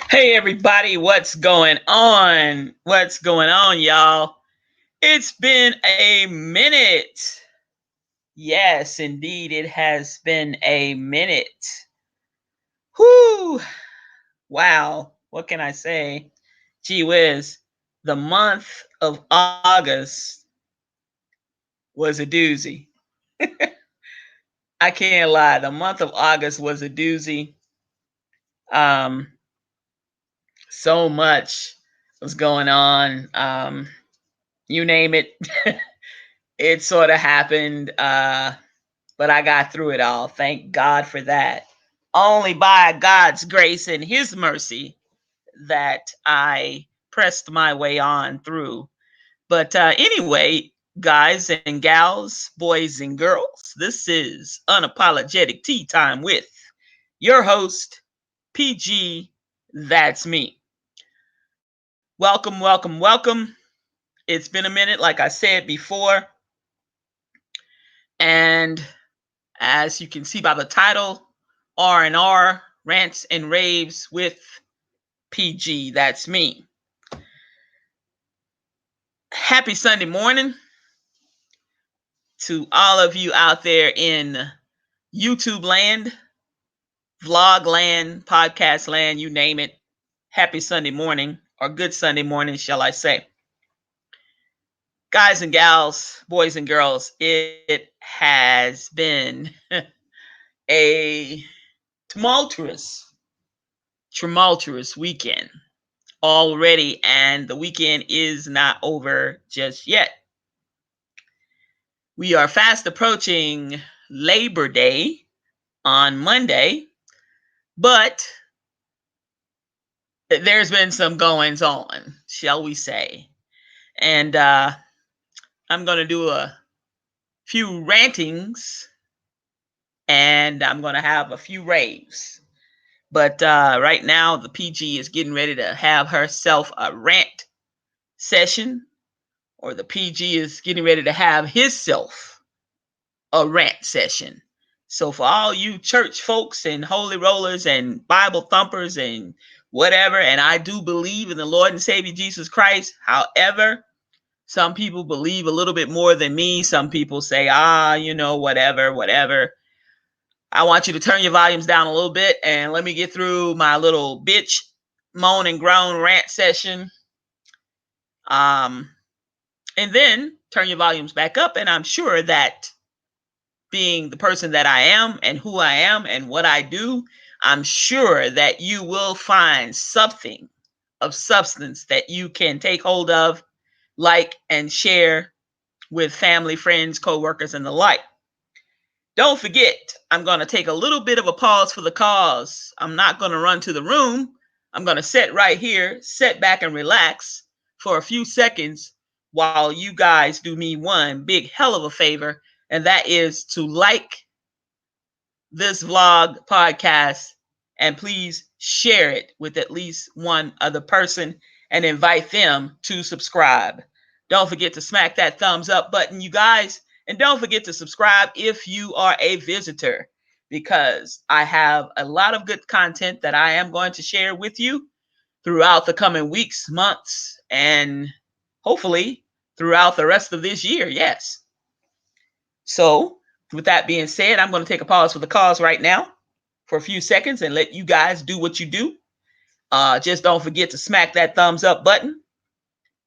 Hey everybody, what's going on? What's going on, y'all? It's been a minute. Yes, indeed, it has been a minute. Whoo! Wow, what can I say? Gee whiz, the month of August was a doozy. I can't lie, the month of August was a doozy. Um, so much was going on. You name it. It sort of happened, but I got through it all. Thank God for that. Only by God's grace and His mercy that I pressed my way on through. But anyway, guys and gals, boys and girls, this is Unapologetic Tea Time with your host, PG. That's me. Welcome, welcome, welcome. It's been a minute, like I said before. And as you can see by the title, R&R, Rants and Raves with PG. That's me. Happy Sunday morning to all of you out there in YouTube land, vlog land, podcast land, you name it. Happy Sunday morning, or good Sunday morning, shall I say. Guys and gals, boys and girls, it has been a tumultuous weekend already, and the weekend is not over just yet. We are fast approaching Labor Day on Monday, but there's been some goings on, shall we say. And I'm going to do a few rantings and I'm going to have a few raves. But right now, the PG is getting ready to have herself a rant session, or the PG is getting ready to have himself a rant session. So for all you church folks and holy rollers and Bible thumpers and whatever, and I do believe in the Lord and Savior Jesus Christ. However, some people believe a little bit more than me. Some people say, whatever. I want you to turn your volumes down a little bit and let me get through my little bitch moan and groan rant session. And then turn your volumes back up, and I'm sure that being the person that I am and who I am and what I do, I'm sure that you will find something of substance that you can take hold of, like, and share with family, friends, co-workers, and the like. Don't forget, I'm going to take a little bit of a pause for the cause. I'm not going to run to the room. I'm going to sit right here, sit back and relax for a few seconds while you guys do me one big hell of a favor, and that is to like this vlog podcast and please share it with at least one other person and invite them to subscribe. Don't forget to smack that thumbs up button, you guys, and don't forget to subscribe if you are a visitor, because I have a lot of good content that I am going to share with you throughout the coming weeks, months, and hopefully throughout the rest of this year. Yes. So, with that being said, I'm going to take a pause for the cause right now for a few seconds and let you guys do what you do. Just don't forget to smack that thumbs up button,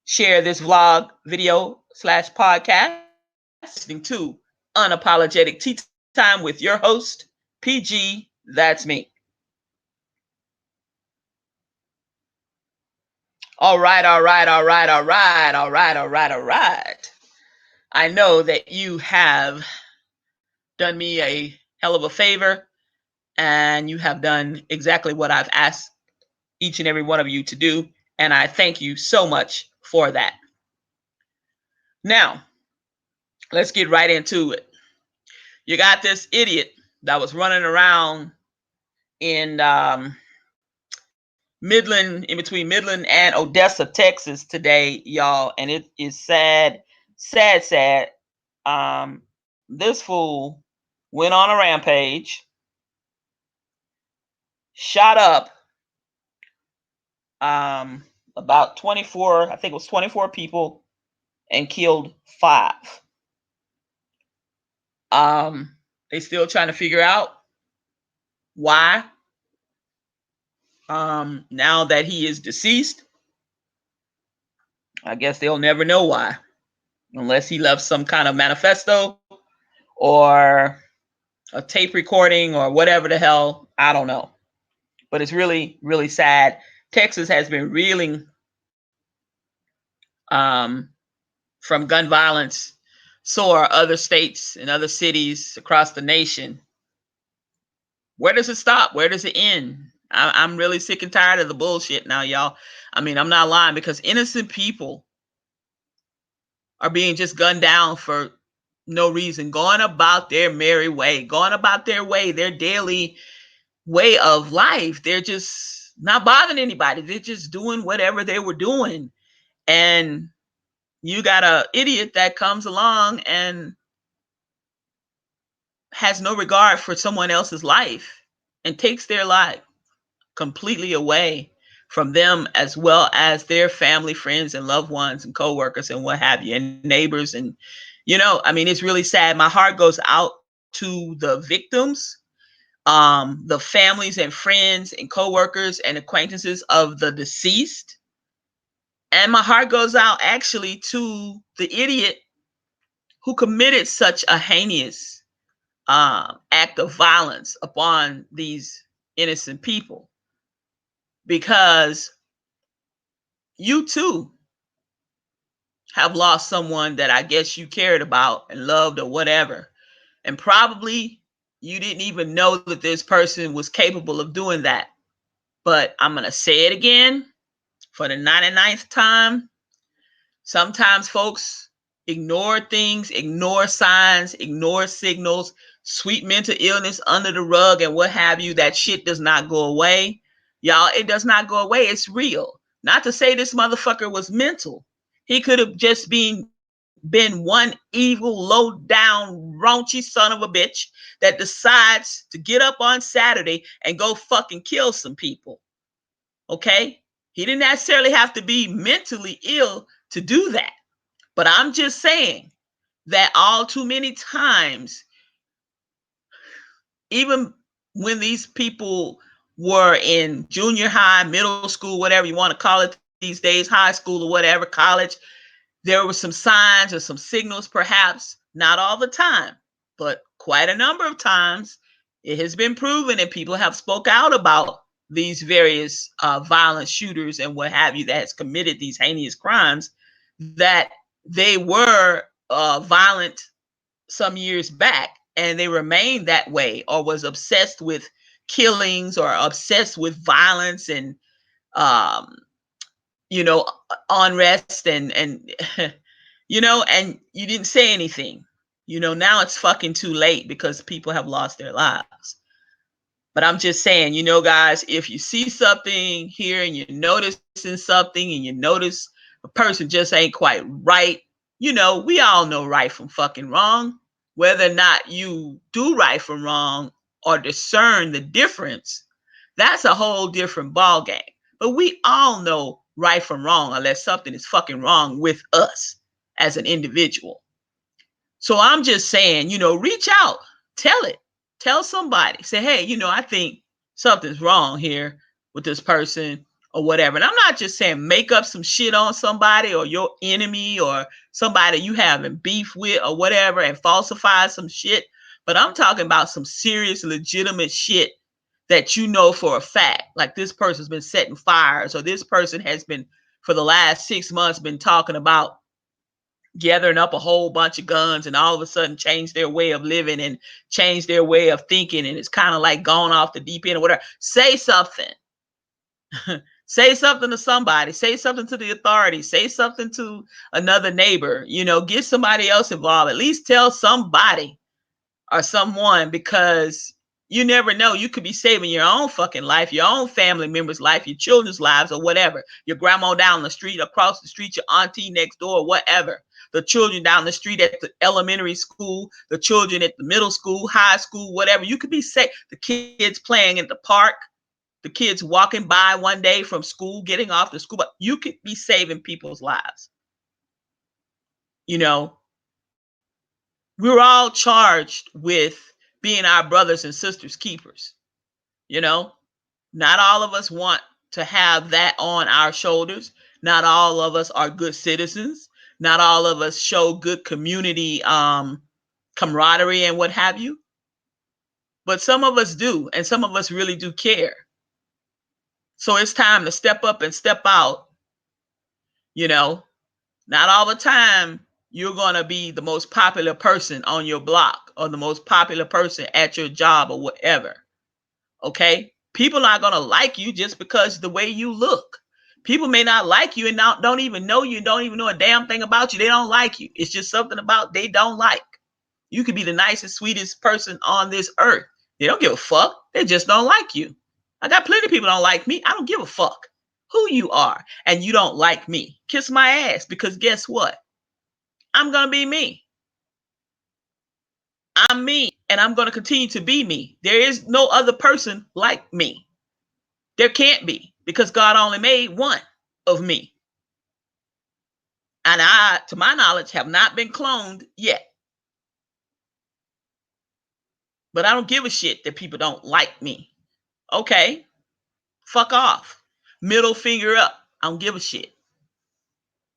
share this vlog, video / podcast, listening to Unapologetic Tea Time with your host, PG. That's me. All right, all right, all right, all right, all right, all right, all right. I know that you have done me a hell of a favor, and you have done exactly what I've asked each and every one of you to do, and I thank you so much for that. Now, let's get right into it. You got this idiot that was running around in Midland, in between Midland and Odessa, Texas today, y'all, and it is sad, sad, sad. This fool went on a rampage, shot up um, about 24, I think it was 24 people, and killed 5. They still trying to figure out why. Now that he is deceased, I guess they'll never know why, unless he left some kind of manifesto or a tape recording or whatever the hell. I don't know. But it's really, really sad. Texas has been reeling um, from gun violence. So are other states and other cities across the nation. Where does it stop? Where does it end? I'm really sick and tired of the bullshit now, y'all. I mean, I'm not lying, because innocent people are being just gunned down for no reason, going about their merry way, going about their way, their daily way of life. They're just not bothering anybody. They're just doing whatever they were doing. And you got a idiot that comes along and has no regard for someone else's life and takes their life completely away from them, as well as their family, friends, and loved ones, and coworkers, and what have you, and neighbors. And I mean, it's really sad. My heart goes out to the victims, the families and friends and coworkers and acquaintances of the deceased. And my heart goes out actually to the idiot who committed such a heinous act of violence upon these innocent people, because you too have lost someone that I guess you cared about and loved or whatever. And probably you didn't even know that this person was capable of doing that. But I'm going to say it again for the 99th time. Sometimes folks ignore things, ignore signs, ignore signals, sweep mental illness under the rug and what have you. That shit does not go away. Y'all, it does not go away. It's real. Not to say this motherfucker was mental. He could have just been one evil, low down, raunchy son of a bitch that decides to get up on Saturday and go fucking kill some people. Okay? He didn't necessarily have to be mentally ill to do that. But I'm just saying that all too many times, even when these people were in junior high, middle school, whatever you want to call it these days, high school or whatever, college, there were some signs or some signals, perhaps, not all the time, but quite a number of times. It has been proven, and people have spoke out about these various violent shooters and what have you that has committed these heinous crimes, that they were violent some years back, and they remained that way, or was obsessed with killings or obsessed with violence and um, you know unrest and and you didn't say anything. Now it's fucking too late because people have lost their lives. But I'm just saying, guys, if you see something here and you're noticing something and you notice a person just ain't quite right, we all know right from fucking wrong. Whether or not you do right from wrong or discern the difference, that's a whole different ball game. But we all know right from wrong unless something is fucking wrong with us as an individual. So I'm just saying, reach out, tell it, tell somebody, say, hey, I think something's wrong here with this person or whatever. And I'm not just saying make up some shit on somebody or your enemy or somebody you having beef with or whatever and falsify some shit. But I'm talking about some serious, legitimate shit that you know for a fact, like this person's been setting fires, or this person has been, for the last 6 months, been talking about gathering up a whole bunch of guns, and all of a sudden change their way of living and change their way of thinking, and it's kind of like gone off the deep end or whatever. Say something. Say something to somebody. Say something to the authorities. Say something to another neighbor. Get somebody else involved. At least tell somebody or someone, because you never know. You could be saving your own fucking life, your own family member's life, your children's lives, or whatever. Your grandma down the street, across the street, your auntie next door, whatever. The children down the street at the elementary school, the children at the middle school, high school, whatever. You could be safe. The kids playing in the park. the kids walking by one day from school, getting off the school, but you could be saving people's lives. You know, we're all charged with being our brothers and sisters keepers. You know, not all of us want to have that on our shoulders. Not all of us are good citizens. Not all of us show good community camaraderie and what have you. But some of us do, and some of us really do care. So it's time to step up and step out. You know, not all the time you're going to be the most popular person on your block or the most popular person at your job or whatever. Okay? People aren't going to like you just because the way you look. People may not like you and don't even know you, don't even know a damn thing about you. They don't like you. It's just something about they don't like. You could be the nicest, sweetest person on this earth. They don't give a fuck. They just don't like you. I got plenty of people don't like me. I don't give a fuck who you are, and you don't like me. Kiss my ass, because guess what? I'm going to be me. I'm me, and I'm going to continue to be me. There is no other person like me. There can't be, because God only made one of me. And I, to my knowledge, have not been cloned yet. But I don't give a shit that people don't like me. Okay, fuck off. Middle finger up. I don't give a shit.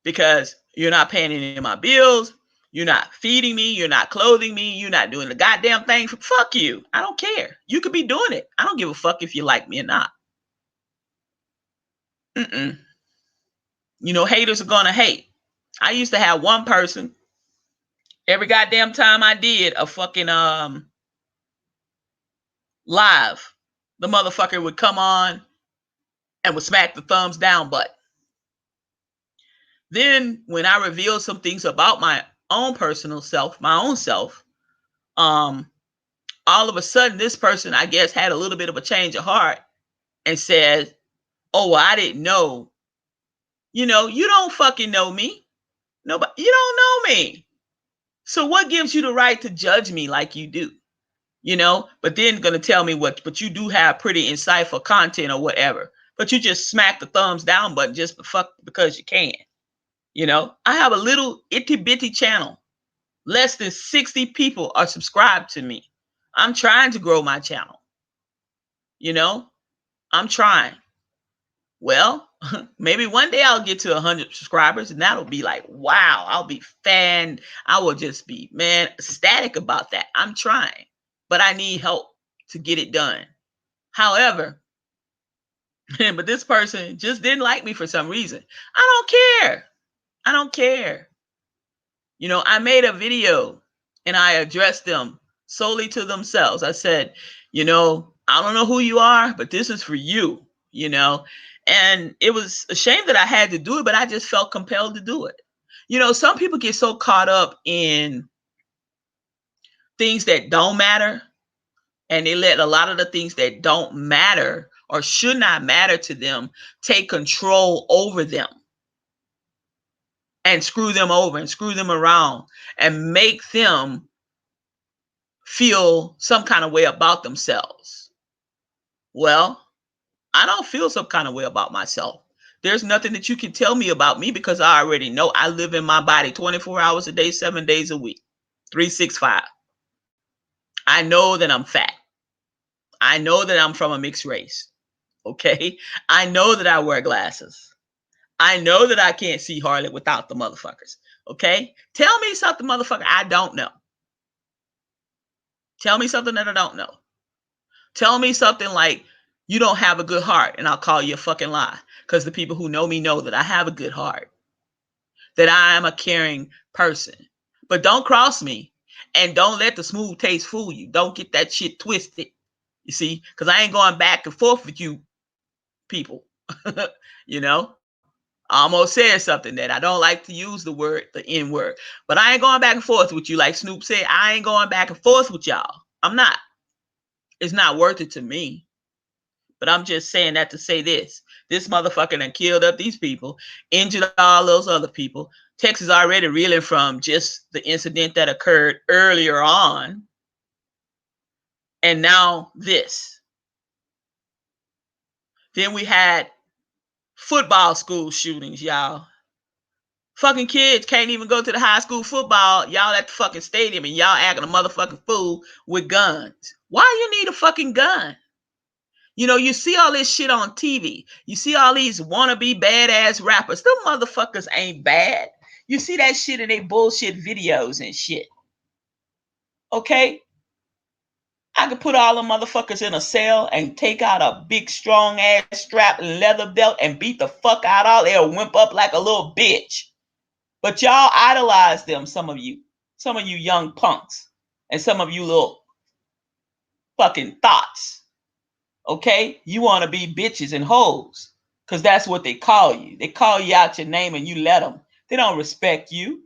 Because you're not paying any of my bills. You're not feeding me. You're not clothing me. You're not doing the goddamn thing. Fuck you. I don't care. You could be doing it. I don't give a fuck if you like me or not. Mm-mm. You know, haters are going to hate. I used to have one person every goddamn time I did a fucking live. The motherfucker would come on and would smack the thumbs down button. Then when I revealed some things about my own personal self, my own self, all of a sudden this person, I guess, had a little bit of a change of heart and said, oh, well, I didn't know. You know, you don't fucking know me. Nobody, you don't know me. So what gives you the right to judge me like you do? You know, but then gonna tell me what, but you do have pretty insightful content or whatever. But you just smack the thumbs down button just because you can. You know, I have a little itty bitty channel. Less than 60 people are subscribed to me. I'm trying to grow my channel. You know, I'm trying. Well, maybe one day I'll get to 100 subscribers, and that'll be like, wow, I'll be I will just be, man, ecstatic about that. I'm trying, but I need help to get it done. However, but this person just didn't like me for some reason. I don't care. I don't care. You know, I made a video and I addressed them solely to themselves. I said, you know, I don't know who you are, but this is for you, you know. And it was a shame that I had to do it, but I just felt compelled to do it. You know, some people get so caught up in things that don't matter, and they let a lot of the things that don't matter or should not matter to them take control over them and screw them over and screw them around and make them feel some kind of way about themselves. Well, I don't feel some kind of way about myself. There's nothing that you can tell me about me because I already know I live in my body 24 hours a day, 7 days a week, 365. I know that I'm fat. I know that I'm from a mixed race. Okay. I know that I wear glasses. I know that I can't see hardly without the motherfuckers. Okay. Tell me something, motherfucker, I don't know. Tell me something that I don't know. Tell me something like you don't have a good heart, and I'll call you a fucking lie. Because the people who know me know that I have a good heart, that I am a caring person. But don't cross me, and don't let the smooth taste fool you. Don't get that shit twisted. You see, because I ain't going back and forth with you people. You know, I almost said something that I don't like to use the N word, but I ain't going back and forth with you. Like Snoop said, I ain't going back and forth with y'all. I'm not. It's not worth it to me. But I'm just saying that to say this. This motherfucker done killed up these people, injured all those other people. Texas already reeling from just the incident that occurred earlier on. And now this. Then we had football school shootings, y'all. Fucking kids can't even go to the high school football. Y'all at the fucking stadium and y'all acting a motherfucking fool with guns. Why you need a fucking gun? You know, you see all this shit on TV. You see all these wannabe badass rappers. Them motherfuckers ain't bad. You see that shit in their bullshit videos and shit. Okay? I could put all the motherfuckers in a cell and take out a big strong ass strap and leather belt and beat the fuck out all. They'll wimp up like a little bitch. But y'all idolize them, some of you young punks, and some of you little fucking thoughts. Okay? You want to be bitches and hoes because that's what they call you. They call you out your name and you let them. They don't respect you.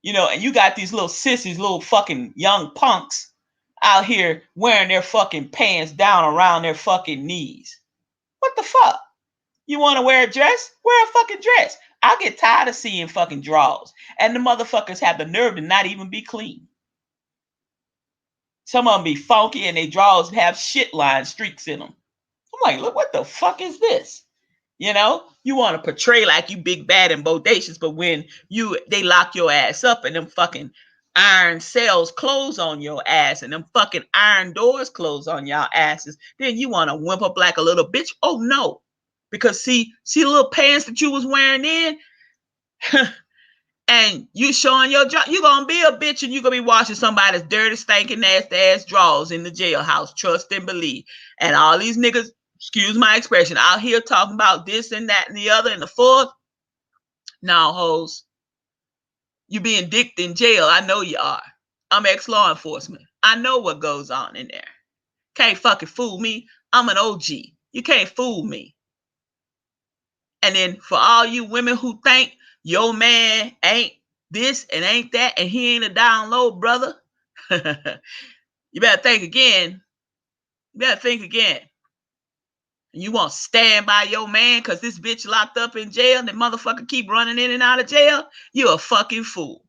You know, and you got these little sissies, little fucking young punks out here wearing their fucking pants down around their fucking knees. What the fuck? You want to wear a dress? Wear a fucking dress. I get tired of seeing fucking drawers. And the motherfuckers have the nerve to not even be clean. Some of them be funky and they drawers have shit line streaks in them. I'm like, look, what the fuck is this? You know, you want to portray like you big, bad, and bodacious, but when they lock your ass up and them fucking iron cells close on your ass and them fucking iron doors close on y'all asses, then you want to wimp up like a little bitch. Oh no. Because see the little pants that you was wearing in, and you showing your job, you're gonna be a bitch and you're gonna be washing somebody's dirty, stinking, nasty ass drawers in the jailhouse. Trust and believe. And all these niggas, excuse my expression, out here talking about this and that and the other and the fourth. Now, hoes, you being dicked in jail. I know you are. I'm ex-law enforcement. I know what goes on in there. Can't fucking fool me. I'm an OG. You can't fool me. And then for all you women who think your man ain't this and ain't that and he ain't a down low brother, you better think again. You better think again. And you won't stand by your man because this bitch locked up in jail and the motherfucker keep running in and out of jail? You're a fucking fool.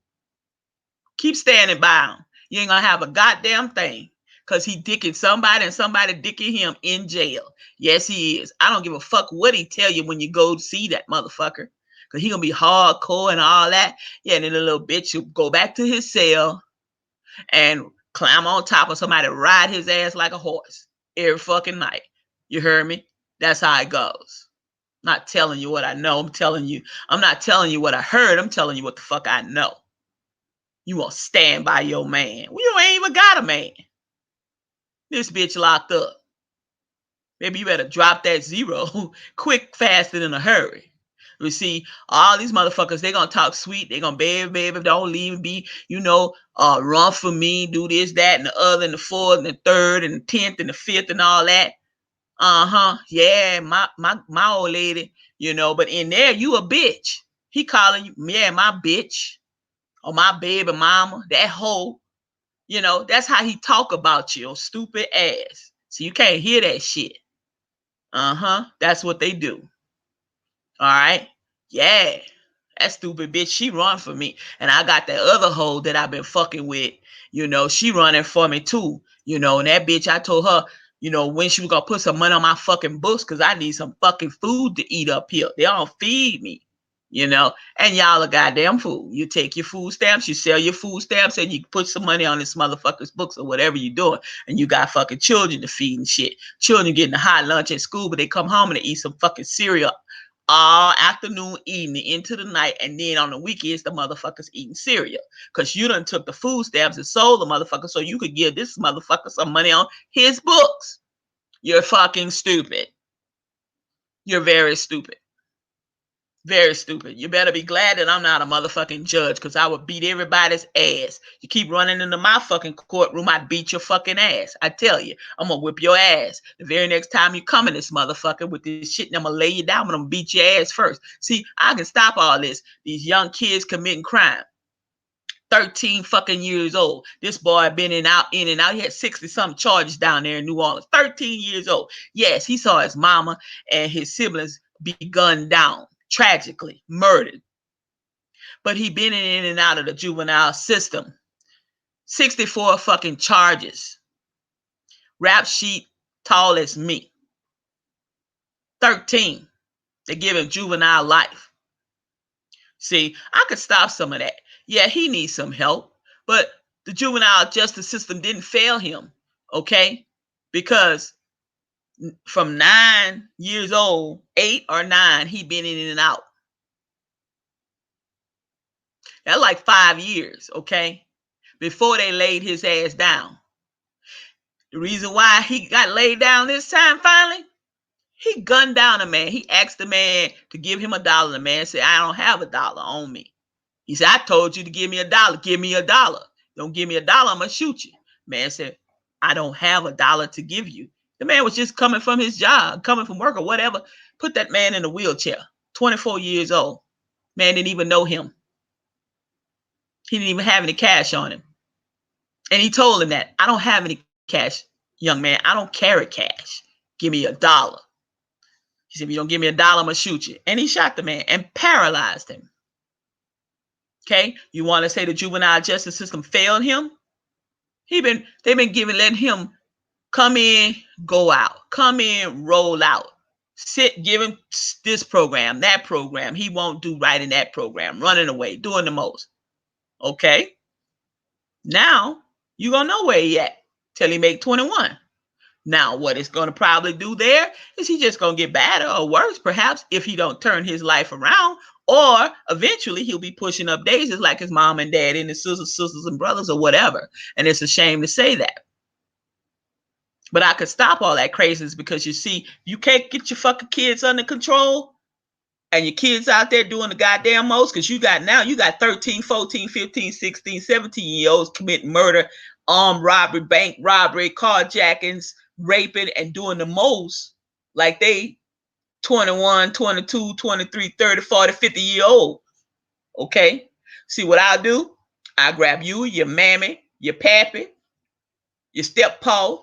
Keep standing by him. You ain't gonna have a goddamn thing because he dicking somebody and somebody dicking him in jail. Yes, he is. I don't give a fuck what he tell you when you go see that motherfucker. Because he gonna be hardcore and all that. Yeah, and then the little bitch will go back to his cell and climb on top of somebody, ride his ass like a horse every fucking night. You heard me? That's how it goes. I'm not telling you what I know. I'm not telling you what I heard. I'm telling you what the fuck I know. You won't stand by your man. Well, you ain't even got a man. This bitch locked up. Maybe you better drop that zero quick, fast, and in a hurry. You see, all these motherfuckers, they gonna talk sweet. They gonna, baby, don't leave me. Run for me, do this, that, and the other, and the fourth, and the third, and the 10th, and the 5th, and all that. Yeah, my old lady, but in there, you a bitch. He calling you, yeah, my bitch. Or my baby mama, that hoe. That's how he talk about you, stupid ass. So you can't hear that shit. That's what they do. All right? Yeah. That stupid bitch, she run for me. And I got that other hoe that I've been fucking with, she running for me too. And that bitch, I told her, when she was gonna put some money on my fucking books, because I need some fucking food to eat up here. They don't feed me. And y'all are goddamn fool. You take your food stamps, you sell your food stamps, and you put some money on this motherfucker's books or whatever you're doing. And you got fucking children to feed and shit. Children getting a hot lunch at school, but they come home and they eat some fucking cereal all afternoon, evening, into the night, and then on the weekends, the motherfuckers eating cereal. Because you done took the food stamps and sold the motherfucker so you could give this motherfucker some money on his books. You're fucking stupid. You're very stupid. Very stupid. You better be glad that I'm not a motherfucking judge, because I would beat everybody's ass. You keep running into my fucking courtroom, I'd beat your fucking ass. I tell you, I'm gonna whip your ass. The very next time you come in this motherfucker with this shit, and I'm gonna lay you down, I'm gonna beat your ass first. See, I can stop all this. These young kids committing crime. 13 fucking years old. This boy been in and out. He had 60-something charges down there in New Orleans. 13 years old. Yes, he saw his mama and his siblings be gunned down, tragically murdered. But he been in and out of the juvenile system. 64 fucking charges. Rap sheet tall as me. 13. They give him juvenile life. See, I could stop some of that. Yeah, he needs some help, but the juvenile justice system didn't fail him, okay? Because from 9 years old, 8 or 9, he been in and out. That's like 5 years, okay? Before they laid his ass down. The reason why he got laid down this time finally, he gunned down a man. He asked the man to give him $1. The man said, I don't have $1 on me. He said, I told you to give me $1. Give me $1. Don't give me $1, I'm going to shoot you. Man said, I don't have $1 to give you. The man was just coming from his job, coming from work or whatever. Put that man in a wheelchair, 24 years old. Man didn't even know him. He didn't even have any cash on him. And he told him that, I don't have any cash, young man. I don't carry cash. Give me $1. He said, if you don't give me $1, I'm going to shoot you. And he shot the man and paralyzed him. Okay, you want to say the juvenile justice system failed him? They've been letting him come in, go out, come in, roll out, sit, give him this program, that program. He won't do right in that program, running away, doing the most. Okay, now you gonna know where he at till he make 21. Now, what it's going to probably do there is he just going to get better or worse, perhaps, if he don't turn his life around, or eventually he'll be pushing up daisies like his mom and dad and his sisters and brothers or whatever. And it's a shame to say that. But I could stop all that craziness because, you see, you can't get your fucking kids under control and your kids out there doing the goddamn most, because you got 13, 14, 15, 16, 17-year-olds committing murder, armed robbery, bank robbery, carjackings, raping, and doing the most like they 21, 22, 23, 30, 40, 50-year-old. Okay? See what I'll do? I'll grab you, your mammy, your pappy, your step-paw,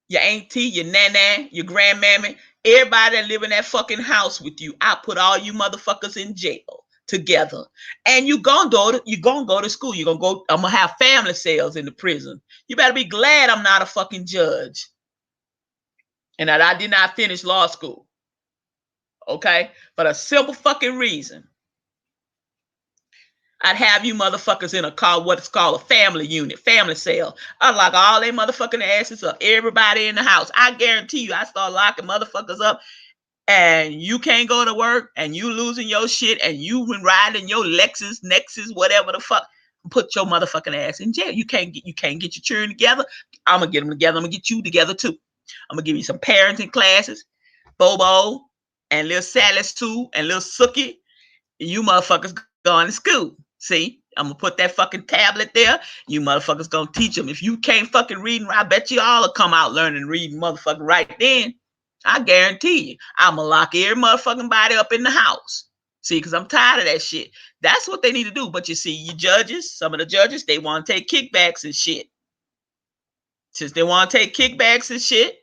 your auntie, your nana, your grandmammy, everybody that live in that fucking house with you. I put all you motherfuckers in jail together. And you gonna go to school. I'm gonna have family sales in the prison. You better be glad I'm not a fucking judge. And that I did not finish law school. Okay? For a simple fucking reason. I'd have you motherfuckers in what's called a family unit, family cell. I'd lock all they motherfucking asses up, everybody in the house. I guarantee you, I start locking motherfuckers up, and you can't go to work, and you losing your shit, and you been riding your Lexus, Nexus, whatever the fuck. Put your motherfucking ass in jail. You can't get your children together. I'm gonna get them together. I'm gonna get you together too. I'm gonna give you some parenting classes, Bobo and little Sally Sue and little Sookie. You motherfuckers going to school. See, I'm gonna put that fucking tablet there. You motherfuckers gonna teach them. If you can't fucking read, I bet you all will come out learning reading motherfucking right then. I guarantee you. I'm gonna lock every motherfucking body up in the house. See, because I'm tired of that shit. That's what they need to do. But you see, you judges, some of the judges, they want to take kickbacks and shit. Since they want to take kickbacks and shit,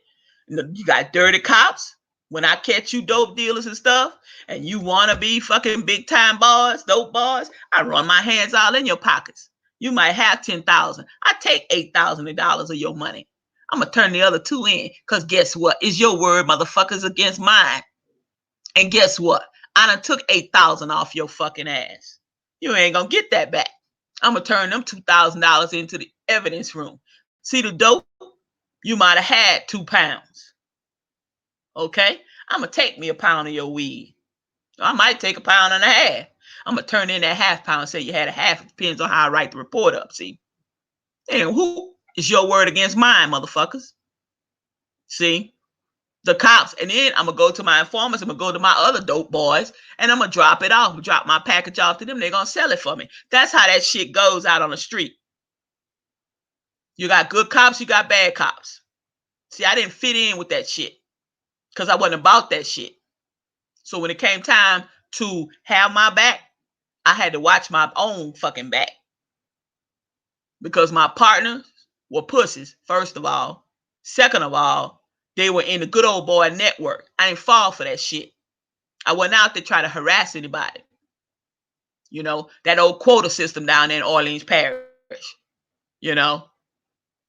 you got dirty cops. When I catch you dope dealers and stuff, and you want to be fucking big time boys, dope boys, I run my hands all in your pockets. You might have 10,000. I take $8,000 of your money. I'm gonna turn the other 2 in, because guess what? It's your word, motherfuckers, against mine. And guess what? I done took 8,000 off your fucking ass. You ain't gonna get that back. I'm gonna turn them $2,000 into the evidence room. See the dope? You might have had 2 pounds. Okay, I'm gonna take me a pound of your weed. I might take a pound and a half. I'm gonna turn in that half pound and say you had a half. It depends on how I write the report up. See, and who is your word against mine, motherfuckers? See, the cops, and then I'm gonna go to my informants. I'm gonna go to my other dope boys, and I'm gonna drop it off. Drop my package off to them. They're gonna sell it for me. That's how that shit goes out on the street. You got good cops, you got bad cops. See, I didn't fit in with that shit because I wasn't about that shit. So when it came time to have my back, I had to watch my own fucking back. Because my partners were pussies, first of all. Second of all, they were in the good old boy network. I didn't fall for that shit. I wasn't out there trying to harass anybody. You know, that old quota system down there in Orleans Parish. You know,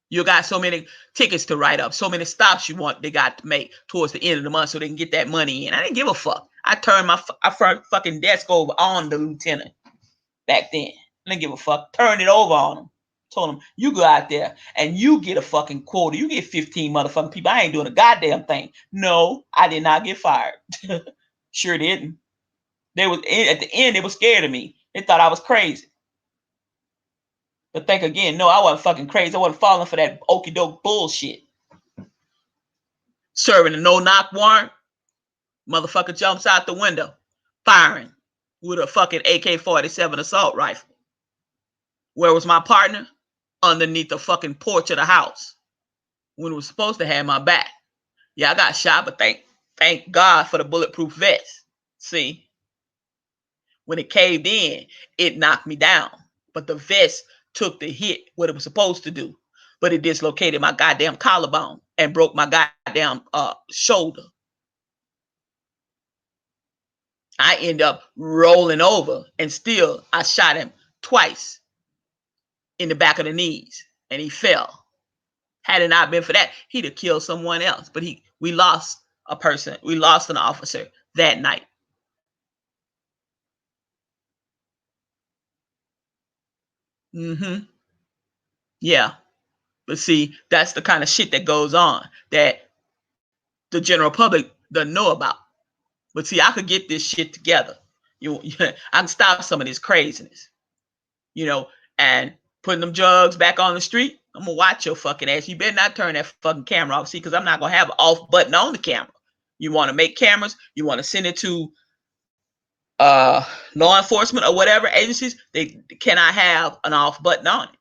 You got so many tickets to write up, so many stops they got to make towards the end of the month so they can get that money in. I didn't give a fuck. I turned my fucking desk over on the lieutenant back then. I didn't give a fuck. Turned it over on him. Told him, you go out there and you get a fucking quota. You get 15 motherfucking people. I ain't doing a goddamn thing. No, I did not get fired. Sure didn't. They was at the end, they were scared of me. They thought I was crazy. But think again, no, I wasn't fucking crazy. I wasn't falling for that okie doke bullshit. Serving a no-knock warrant, motherfucker jumps out the window, firing with a fucking AK-47 assault rifle. Where was my partner? Underneath the fucking porch of the house when it was supposed to have my back. Yeah, I got shot, but thank God for the bulletproof vest. See, when it caved in, it knocked me down, but the vest took the hit, what it was supposed to do, but it dislocated my goddamn collarbone and broke my goddamn shoulder. I end up rolling over, and still I shot him twice in the back of the knees, and he fell. Had it not been for that, he'd have killed someone else. But we lost a person. We lost an officer that night. Yeah. But see, that's the kind of shit that goes on that the general public doesn't know about. But see, I could get this shit together. I can stop some of this craziness, and putting them drugs back on the street. I'm gonna watch your fucking ass. You better not turn that fucking camera off, see, because I'm not gonna have an off button on the camera. You want to make cameras, you want to send it to law enforcement or whatever agencies, they cannot have an off button on it.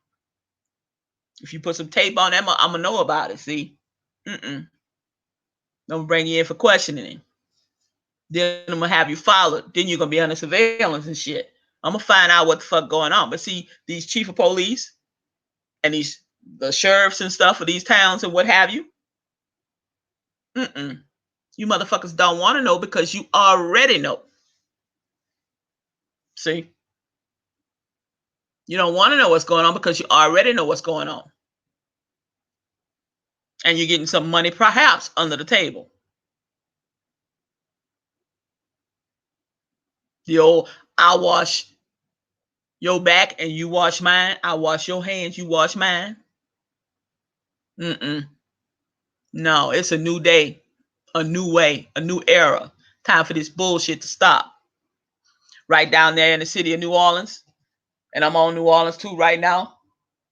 If you put some tape on them, I'm gonna know about it. See, I'm gonna bring you in for questioning. Then I'm gonna have you followed. Then you're gonna be under surveillance and shit. I'm gonna find out what the fuck going on. But see, these chief of police and the sheriffs and stuff for these towns and what have you, you motherfuckers don't want to know because you already know. See, you don't want to know what's going on because you already know what's going on, and you're getting some money perhaps under the table. The old, I wash your back and you wash mine. I wash your hands, you wash mine. No, it's a new day, a new way, a new era. Time for this bullshit to stop. Right down there in the city of New Orleans, and I'm on New Orleans too right now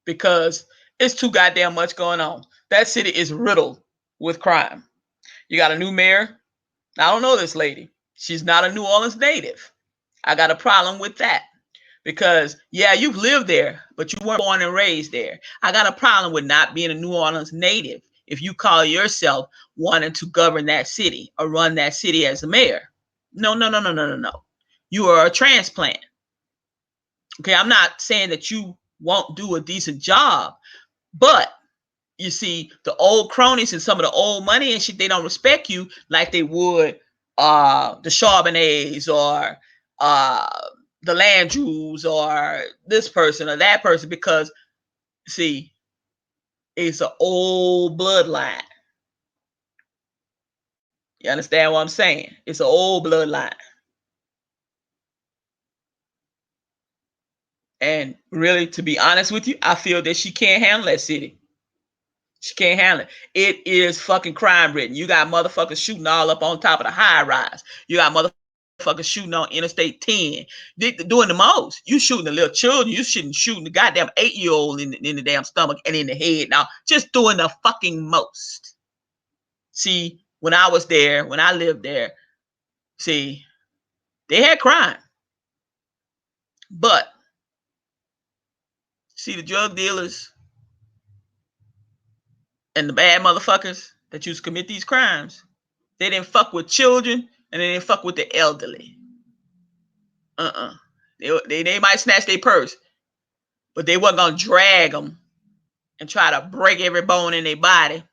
because it's too goddamn much going on. That city is riddled with crime. You got a new mayor. I don't know this lady. She's not a New Orleans native. I got a problem with that. Because, yeah, you've lived there, but you weren't born and raised there. I got a problem with not being a New Orleans native if you call yourself wanting to govern that city or run that city as a mayor. No. You are a transplant. Okay, I'm not saying that you won't do a decent job, but you see, the old cronies and some of the old money and shit, they don't respect you like they would the Charbonnets or the Landrews or this person or that person, because see, it's an old bloodline. You understand what I'm saying? It's an old bloodline. And really, to be honest with you, I feel that she can't handle that city. She can't handle it. It is fucking crime ridden. You got motherfuckers shooting all up on top of the high rise. You got motherfuckers shooting on Interstate 10. Doing the most. You shooting the little children. You shooting the goddamn 8-year-old in the damn stomach and in the head. Now, just doing the fucking most. See, when I was there, when I lived there, see, they had crime. But, see, the drug dealers and the bad motherfuckers that used to commit these crimes, they didn't fuck with children and they didn't fuck with the elderly. They might snatch their purse, but they wasn't gonna drag them and try to break every bone in their body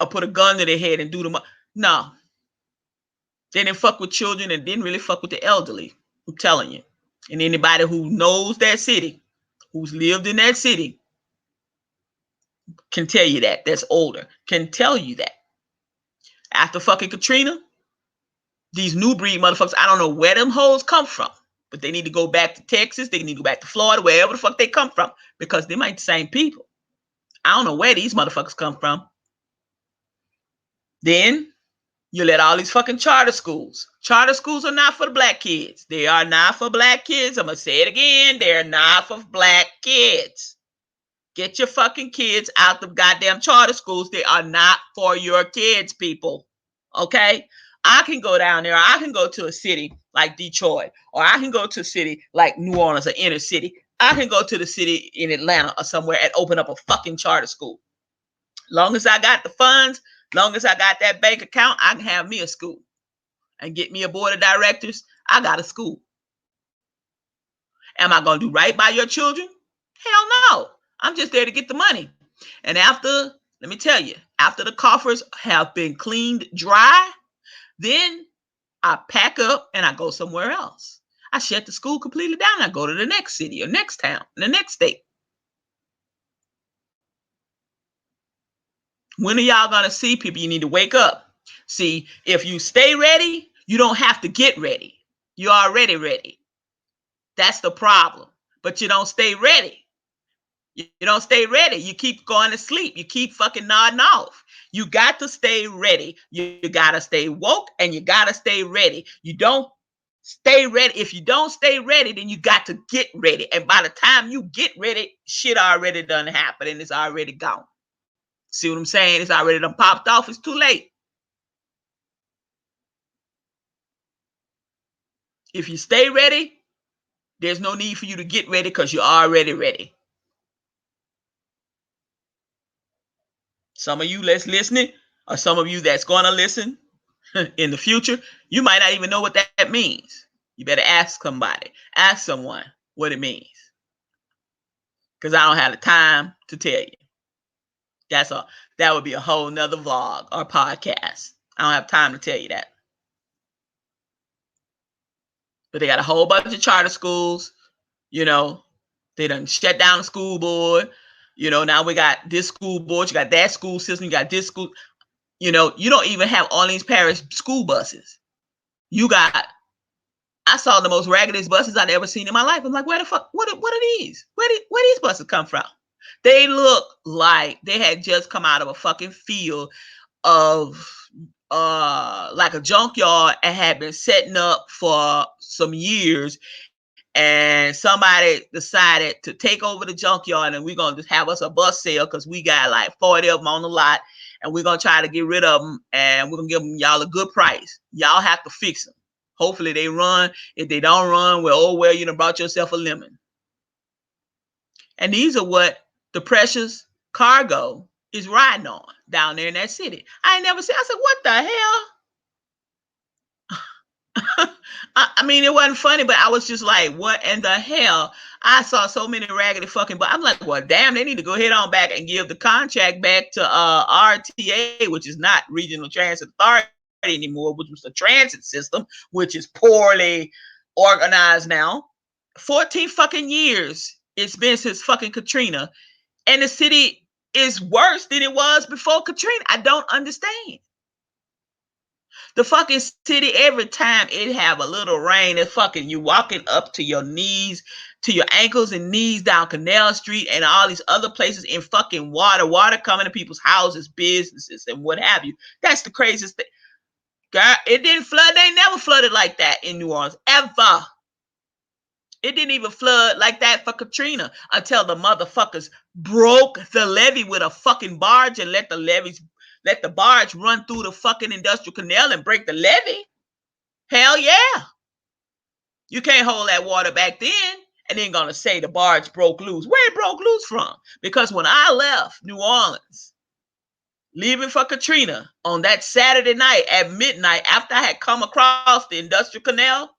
or put a gun to their head and do them up. No. They didn't fuck with children and didn't really fuck with the elderly. I'm telling you. And anybody who knows that city, who's lived in that city, can tell you that. That's older. Can tell you that. After fucking Katrina, these new breed motherfuckers, I don't know where them hoes come from, but they need to go back to Texas. They need to go back to Florida, wherever the fuck they come from, because they might the same people. I don't know where these motherfuckers come from. Then you let all these fucking charter schools. Charter schools are not for the black kids. They are not for black kids. I'm going to say it again. They're not for black kids. Get your fucking kids out the goddamn charter schools. They are not for your kids, people. Okay? I can go down there. I can go to a city like Detroit, or I can go to a city like New Orleans, or inner city. I can go to the city in Atlanta or somewhere and open up a fucking charter school. Long as I got the funds, long as I got that bank account, I can have me a school and get me a board of directors. I got a school. Am I going to do right by your children? Hell no. I'm just there to get the money. And after, let me tell you, after the coffers have been cleaned dry, then I pack up and I go somewhere else. I shut the school completely down. I go to the next city or next town, the next state. When are y'all going to see, people? You need to wake up. See, if you stay ready, you don't have to get ready. You're already ready. That's the problem. But you don't stay ready. You don't stay ready. You keep going to sleep. You keep fucking nodding off. You got to stay ready. You got to stay woke, and you got to stay ready. You don't stay ready. If you don't stay ready, then you got to get ready. And by the time you get ready, shit already done happened and it's already gone. See what I'm saying? It's already done popped off. It's too late. If you stay ready, there's no need for you to get ready because you're already ready. Some of you that's listening, or some of you that's going to listen in the future, you might not even know what that means. You better ask somebody, ask someone what it means. Because I don't have the time to tell you. That would be a whole nother vlog or podcast. I don't have time to tell you that. But they got a whole bunch of charter schools, you know. They done shut down the school board. You know, now we got this school board, you got that school system, you got this school. You know, you don't even have Orleans Parish school buses. I saw the most raggedest buses I'd ever seen in my life. I'm like, where the fuck, what are these? Where these buses come from? They look like they had just come out of a fucking field of like a junkyard and had been setting up for some years, and somebody decided to take over the junkyard, and we're gonna just have us a bus sale because we got like 40 of them on the lot, and we're gonna try to get rid of them, and we're gonna give them y'all a good price. Y'all have to fix them. Hopefully they run. If they don't run, well, you done brought yourself a lemon. And these are what the precious cargo is riding on down there in that city. I ain't never seen. I said, what the hell? I mean, it wasn't funny, but I was just like, what in the hell? I saw so many raggedy fucking, but I'm like, well, damn, they need to go head on back and give the contract back to RTA, which is not Regional Transit Authority anymore, which was the transit system, which is poorly organized now. 14 fucking years it's been since fucking Katrina, and the city is worse than it was before Katrina. I don't understand. The fucking city, every time it have a little rain, it's fucking you walking up to your knees, to your ankles and knees down Canal Street and all these other places in fucking water coming to people's houses, businesses, and what have you. That's the craziest thing. God, it didn't flood. They never flooded like that in New Orleans, ever. It didn't even flood like that for Katrina until the motherfuckers broke the levee with a fucking barge and let the barge run through the fucking industrial canal and break the levee. Hell yeah. You can't hold that water back then and then gonna say the barge broke loose. Where it broke loose from? Because when I left New Orleans, leaving for Katrina on that Saturday night at midnight, after I had come across the industrial canal,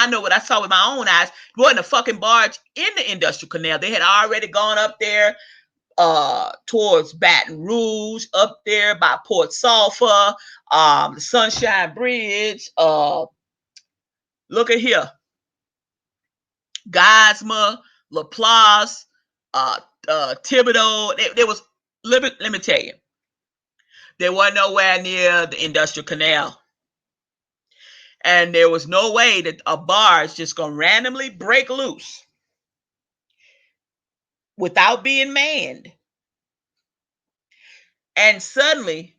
I know what I saw with my own eyes. It wasn't a fucking barge in the industrial canal. They had already gone up there towards Baton Rouge, up there by Port Sulphur, the Sunshine Bridge. Look at here. Geismar, Laplace, Thibodeau. There was let me tell you, they were nowhere near the industrial canal. And there was no way that a barge just gonna randomly break loose without being manned and suddenly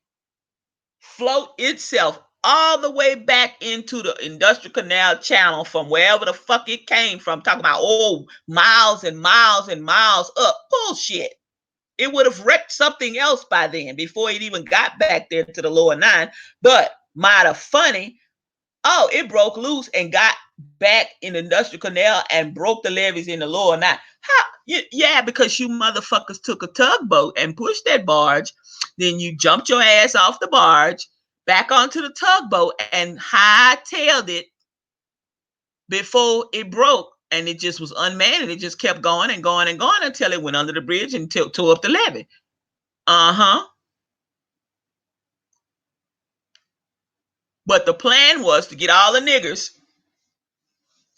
float itself all the way back into the industrial canal channel from wherever the fuck it came from. Talking about, oh, miles and miles and miles up. Bullshit. It would have wrecked something else by then before it even got back there to the lower nine. But mighty funny, oh, it broke loose and got back in the industrial canal and broke the levees in the lower nine. How? Yeah, because you motherfuckers took a tugboat and pushed that barge. Then you jumped your ass off the barge back onto the tugboat and high-tailed it before it broke. And it just was unmanned, and it just kept going and going and going until it went under the bridge and tore up the levee. Uh-huh. But the plan was to get all the niggers,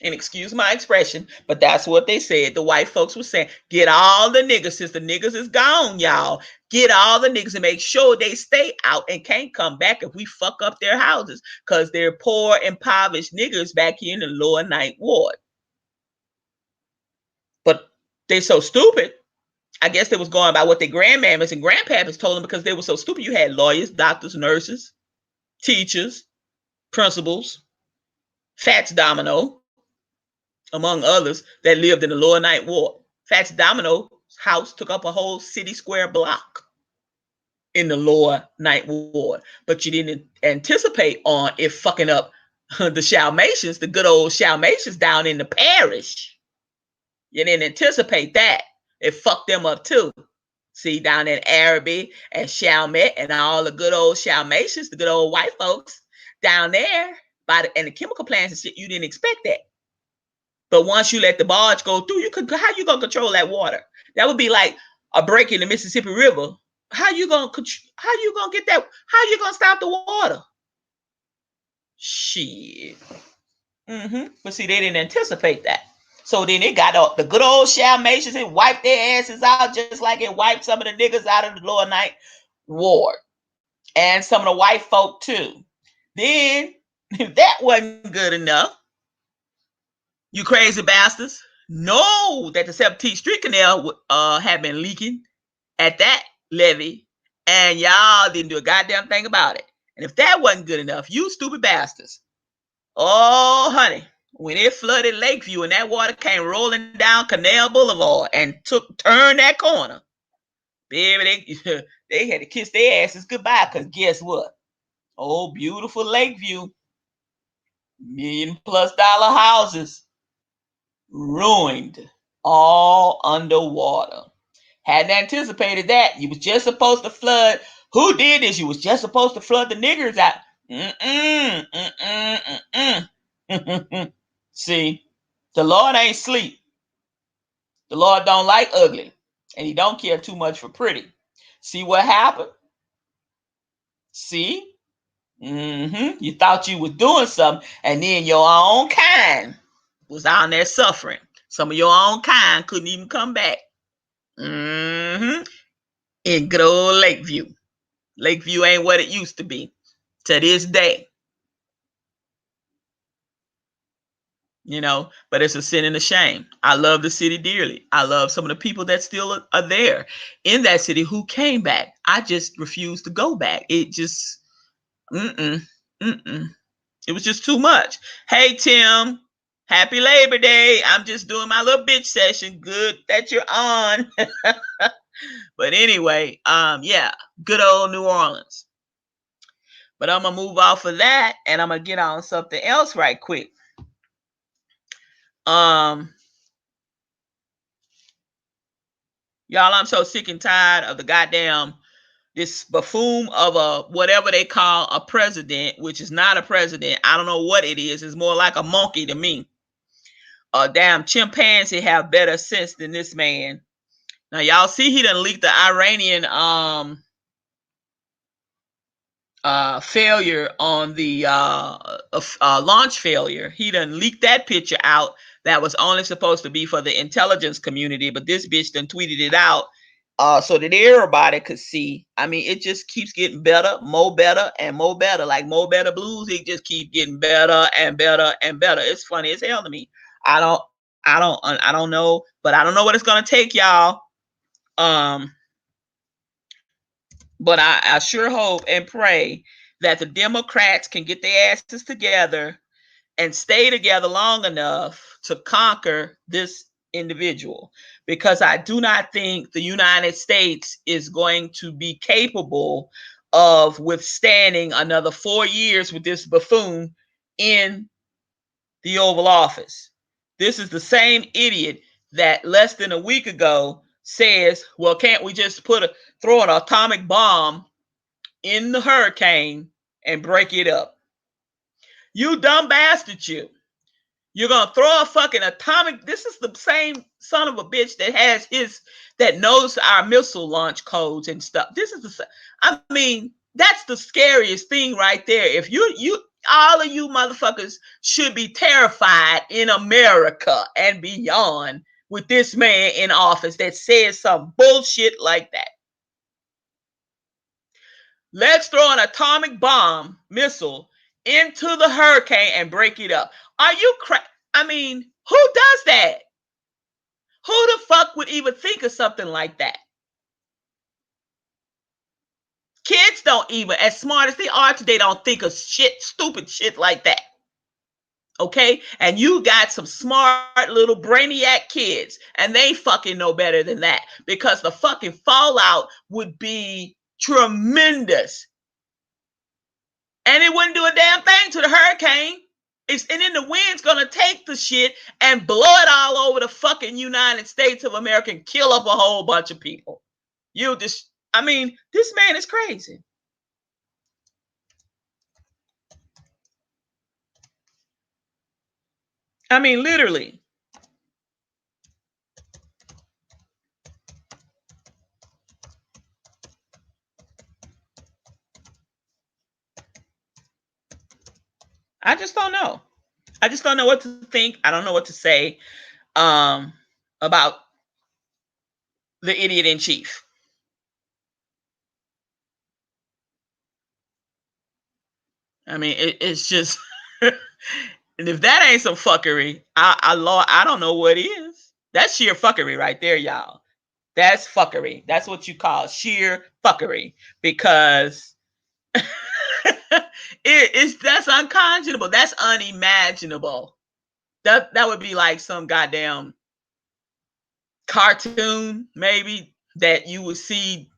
and excuse my expression, but that's what they said. The white folks were saying, get all the niggers, since the niggers is gone, y'all. Get all the niggers and make sure they stay out and can't come back if we fuck up their houses, because they're poor, impoverished niggers back here in the lower ninth ward. But they're so stupid. I guess they was going by what their grandmamas and grandpapas told them, because they were so stupid. You had lawyers, doctors, nurses, teachers, principals, Fats Domino, among others, that lived in the lower ninth ward. Fats Domino's house took up a whole city square block in the lower ninth ward. But you didn't anticipate on it fucking up the Shalmatians, the good old Shalmatians down in the parish. You didn't anticipate that. It fucked them up too. See, down in Araby and Chalmette and all the good old Shalmatians, the good old white folks down there, and the chemical plants and shit, you didn't expect that. But once you let the barge go through, how you gonna control that water? That would be like a break in the Mississippi River. How you gonna get that? How you gonna stop the water? Shit. But see, they didn't anticipate that. So then it got the good old Shalmatians and wiped their asses out, just like it wiped some of the niggas out of the lower ninth ward. And some of the white folk too. Then, if that wasn't good enough, you crazy bastards, know that the 17th Street Canal had been leaking at that levee, and y'all didn't do a goddamn thing about it. And if that wasn't good enough, you stupid bastards, oh honey, when it flooded Lakeview and that water came rolling down Canal Boulevard and turned that corner, baby, they had to kiss their asses goodbye, because guess what? Oh, beautiful Lakeview, $1 million+ houses, ruined, all underwater. Hadn't anticipated that. You was just supposed to flood. Who did this? You was just supposed to flood the niggers out. See, the Lord ain't sleep. The Lord don't like ugly, and he don't care too much for pretty. See what happened? See? You thought you was doing something, and then your own kind was down there suffering. Some of your own kind couldn't even come back. In good old Lakeview. Lakeview ain't what it used to be to this day. But it's a sin and a shame. I love the city dearly. I love some of the people that still are there in that city who came back. I just refuse to go back. It just, it was just too much. Hey, Tim, happy Labor Day. I'm just doing my little bitch session. Good that you're on. But anyway, yeah, good old New Orleans. But I'm going to move off of that, and I'm going to get on something else right quick. Y'all, I'm so sick and tired of the goddamn, this buffoon of a, whatever they call a president, which is not a president. I don't know what it is. It's more like a monkey to me. A damn chimpanzee have better sense than this man. Now, y'all see he done leaked the Iranian failure on the launch failure. He done leaked that picture out that was only supposed to be for the intelligence community, but this bitch done tweeted it out so that everybody could see. I mean, it just keeps getting better, and more better. Like Mo Better Blues, it just keeps getting better and better and better. It's funny as hell to me. I don't, I don't know, but I don't know what it's gonna take, y'all. But I sure hope and pray that the Democrats can get their asses together and stay together long enough to conquer this individual, because I do not think the United States is going to be capable of withstanding another 4 years with this buffoon in the Oval Office. This is the same idiot that less than a week ago says, well, can't we just throw an atomic bomb in the hurricane and break it up? You dumb bastard, you. You're gonna throw a fucking atomic. This is the same son of a bitch that knows our missile launch codes and stuff. This is I mean, that's the scariest thing right there. If you all of you motherfuckers should be terrified in America and beyond with this man in office that says some bullshit like that. Let's throw an atomic bomb missile into the hurricane and break it up. Are you I mean, who does that? Who the fuck would even think of something like that? Kids don't even, as smart as they are today, don't think of stupid shit like that. Okay? And you got some smart little brainiac kids, and they fucking know better than that, because the fucking fallout would be tremendous. And it wouldn't do a damn thing to the hurricane. And then the wind's gonna take the shit and blow it all over the fucking United States of America and kill up a whole bunch of people. I mean, this man is crazy. I mean, literally. I just don't know. I just don't know what to think. I don't know what to say about the idiot in chief. I mean, it's just, and if that ain't some fuckery, I don't know what is. That's sheer fuckery right there, y'all. That's fuckery. That's what you call sheer fuckery, because that's unconscionable. That's unimaginable. That would be like some goddamn cartoon, maybe, that you would see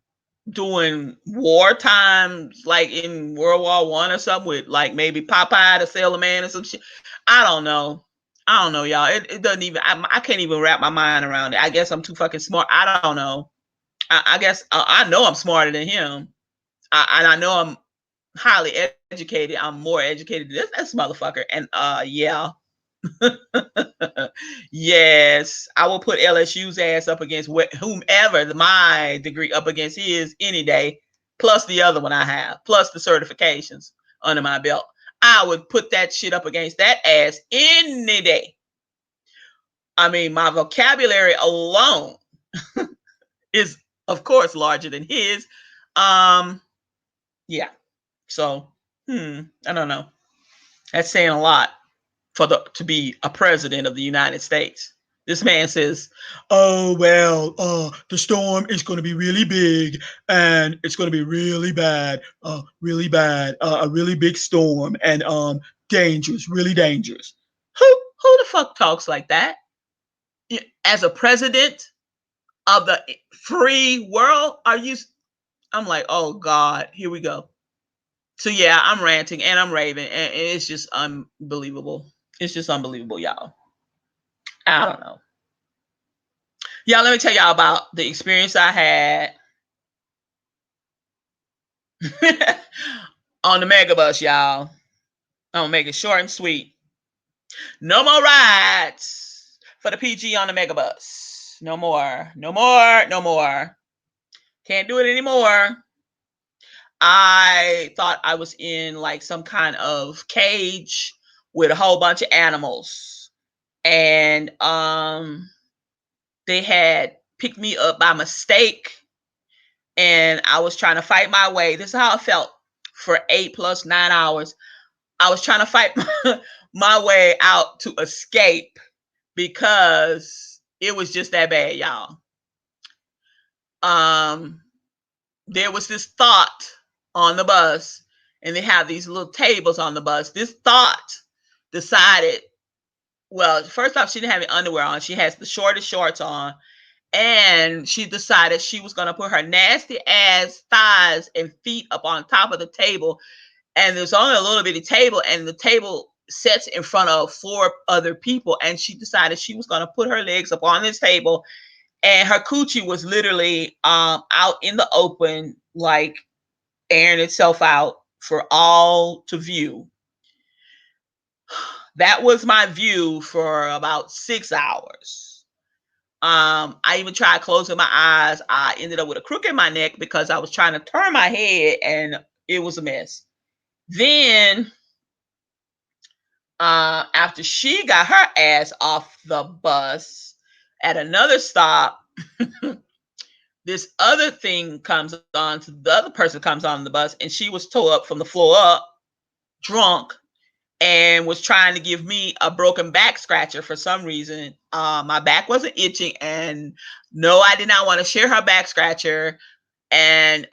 during war times, like in World War One or something, with like maybe Popeye the Sailor Man or some shit. I don't know. I don't know, y'all. It doesn't even. I can't even wrap my mind around it. I guess I'm too fucking smart. I don't know. I guess I know I'm smarter than him. I know I'm highly educated. I'm more educated than this motherfucker. And yeah. Yes, I will put LSU's ass up against whomever my degree up against his any day, plus the other one I have, plus the certifications under my belt. I would put that shit up against that ass any day. I mean, my vocabulary alone is, of course, larger than his. Yeah. So, I don't know. That's saying a lot to be a president of the United States. This man says, "Oh well, the storm is going to be really big, and it's going to be really bad, a really big storm, and dangerous, really dangerous." Who the fuck talks like that? As a president of the free world, are you? I'm like, oh God, here we go. So yeah, I'm ranting and I'm raving, and it's just unbelievable. It's just unbelievable, y'all. I don't know. Y'all, let me tell y'all about the experience I had on the megabus, y'all. I'm gonna make it short and sweet. No more rides for the PG on the megabus. No more. No more. No more. Can't do it anymore. I thought I was in like some kind of cage with a whole bunch of animals. And they had picked me up by mistake and I was trying to fight my way. This is how I felt for 8 plus 9 hours. I was trying to fight my way out to escape because it was just that bad, y'all. Um, there was this thought on the bus, and they have these little tables on the bus. This thought decided, well, first off, she didn't have any underwear on. She has the shortest shorts on. And she decided she was going to put her nasty ass thighs and feet up on top of the table. And there's only a little bitty table, and the table sits in front of 4 other people. And she decided she was going to put her legs up on this table, and her coochie was literally out in the open, like airing itself out for all to view. That was my view for about 6 hours. I even tried closing my eyes. I ended up with a crook in my neck because I was trying to turn my head, and it was a mess. Then, after she got her ass off the bus at another stop, this other thing comes on. The other person comes on the bus, and she was towed up from the floor up, drunk, and was trying to give me a broken back scratcher for some reason. My back wasn't itching, and no, I did not want to share her back scratcher. And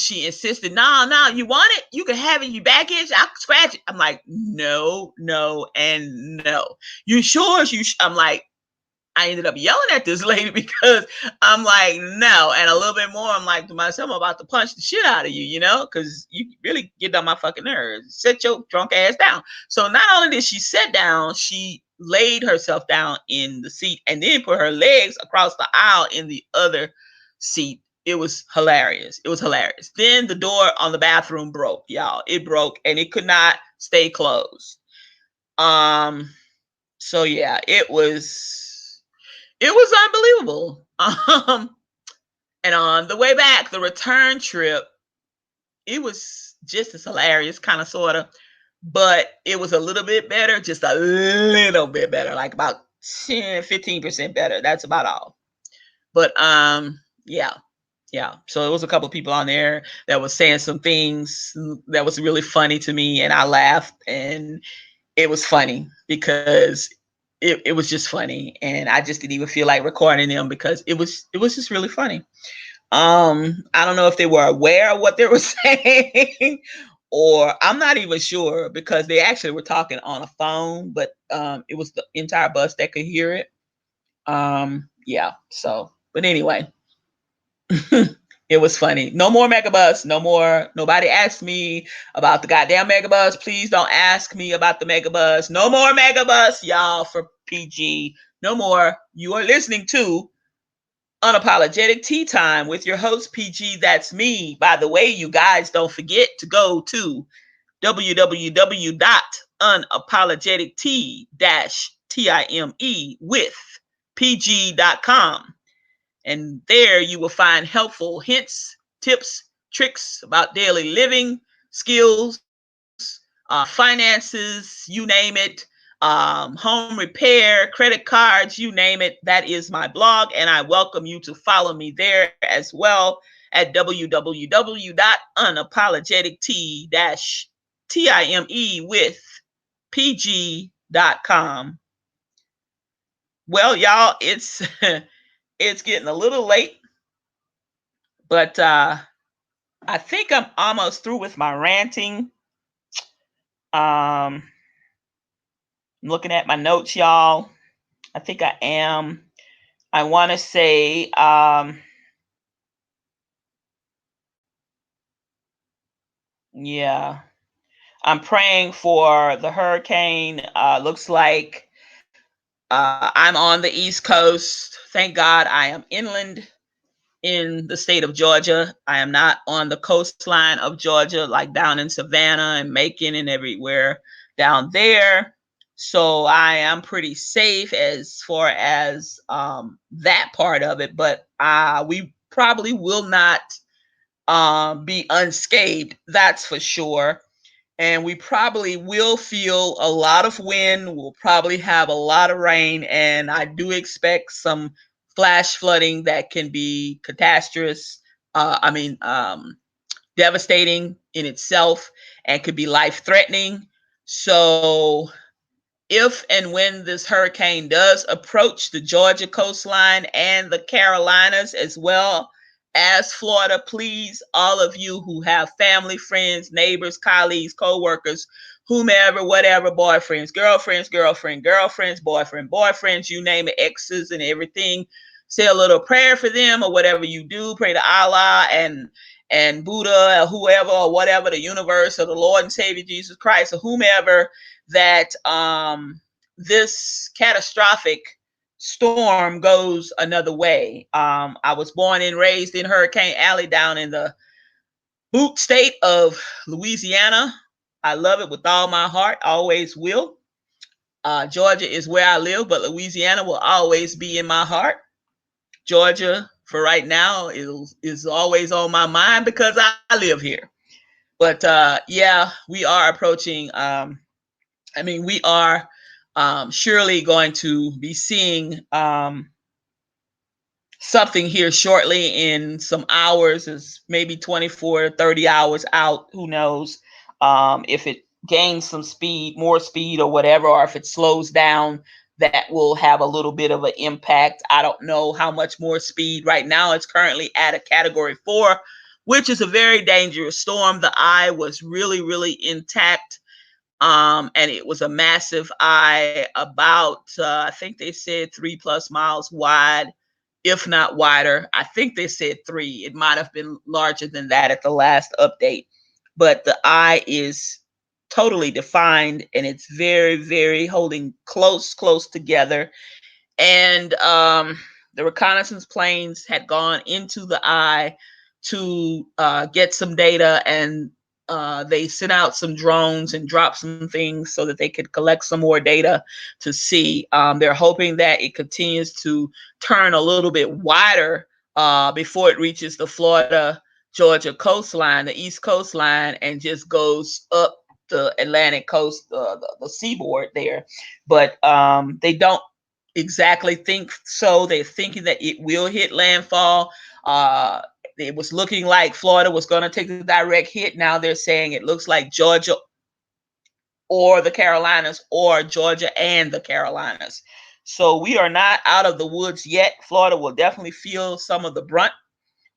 she insisted, no, you want it? You can have it. You back itch, I can scratch it. I'm like, no, and no. You sure? I'm like, I ended up yelling at this lady because I'm like, no. And a little bit more, I'm like to myself, I'm about to punch the shit out of you, because you really get on my fucking nerves. Sit your drunk ass down. So not only did she sit down, she laid herself down in the seat and then put her legs across the aisle in the other seat. It was hilarious. Then the door on the bathroom broke, y'all. It broke and it could not stay closed. So yeah, it was unbelievable. And on the way back, the return trip, it was just as hilarious, kind of, sort of, but it was a little bit better, just a little bit better, like about 10-15% better. That's about all. But yeah. So it was a couple of people on there that was saying some things that was really funny to me, and I laughed, and it was funny because it was just funny, and I just didn't even feel like recording them because it was just really funny. I don't know if they were aware of what they were saying, or I'm not even sure because they actually were talking on a phone, but it was the entire bus that could hear it. Yeah. So, but anyway, it was funny. No more megabus. No more. Nobody asked me about the goddamn megabus. Please don't ask me about the megabus. No more megabus, y'all, for PG. No more. You are listening to Unapologetic Tea Time with your host, PG. That's me. By the way, you guys, don't forget to go to www.unapologetic-time with pg.com. And there you will find helpful hints, tips, tricks about daily living, skills, finances, you name it, home repair, credit cards, you name it. That is my blog, and I welcome you to follow me there as well at www.unapologetic-time with pg.com. Well, y'all, it's it's getting a little late, but I think I'm almost through with my ranting. I'm looking at my notes, y'all. I think I am. I want to say, yeah, I'm praying for the hurricane. Looks like I'm on the East Coast. Thank God I am inland in the state of Georgia. I am not on the coastline of Georgia, like down in Savannah and Macon and everywhere down there. So I am pretty safe as far as that part of it, but we probably will not be unscathed. That's for sure. And we probably will feel a lot of wind. We'll probably have a lot of rain, and I do expect some flash flooding that can be catastrophic. I mean, devastating in itself and could be life threatening. So if and when this hurricane does approach the Georgia coastline and the Carolinas as well as Florida, please, all of you who have family, friends, neighbors, colleagues, co-workers, whomever, whatever, girlfriends, boyfriends, you name it, exes and everything, say a little prayer for them or whatever you do. Pray to Allah and Buddha or whoever or whatever, the universe or the Lord and Savior Jesus Christ or whomever, that this catastrophic storm goes another way. I was born and raised in Hurricane Alley down in the boot state of Louisiana. I love it with all my heart, always will. Georgia is where I live, but Louisiana will always be in my heart. Georgia, for right now, is always on my mind because I live here. But yeah, we are approaching. We are surely going to be seeing something here shortly in some hours, is maybe 24, 30 hours out. Who knows if it gains some speed, more speed or whatever, or if it slows down, that will have a little bit of an impact. I don't know how much more speed. Right now, it's currently at a category 4, which is a very dangerous storm. The eye was really, really intact. And it was a massive eye, about I think they said 3+ miles wide, if not wider. I think they said 3. It might have been larger than that at the last update, but the eye is totally defined and it's very, very holding close together. And the reconnaissance planes had gone into the eye to get some data, and they sent out some drones and dropped some things so that they could collect some more data to see. They're hoping that it continues to turn a little bit wider before it reaches the Florida Georgia coastline, the east coastline, and just goes up the Atlantic coast, the seaboard there. But they don't exactly think so. They're thinking that it will hit landfall. It was looking like Florida was going to take the direct hit. Now they're saying it looks like Georgia or the Carolinas, or Georgia and the Carolinas. So we are not out of the woods yet. Florida will definitely feel some of the brunt,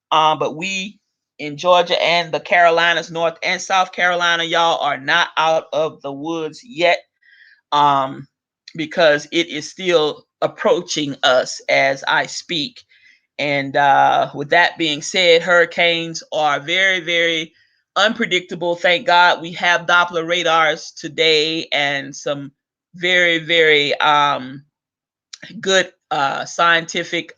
but we in Georgia and the Carolinas, North and South Carolina, y'all are not out of the woods yet. Because it is still approaching us as I speak. And with that being said, hurricanes are very, very unpredictable. Thank God we have Doppler radars today and some very, very good scientific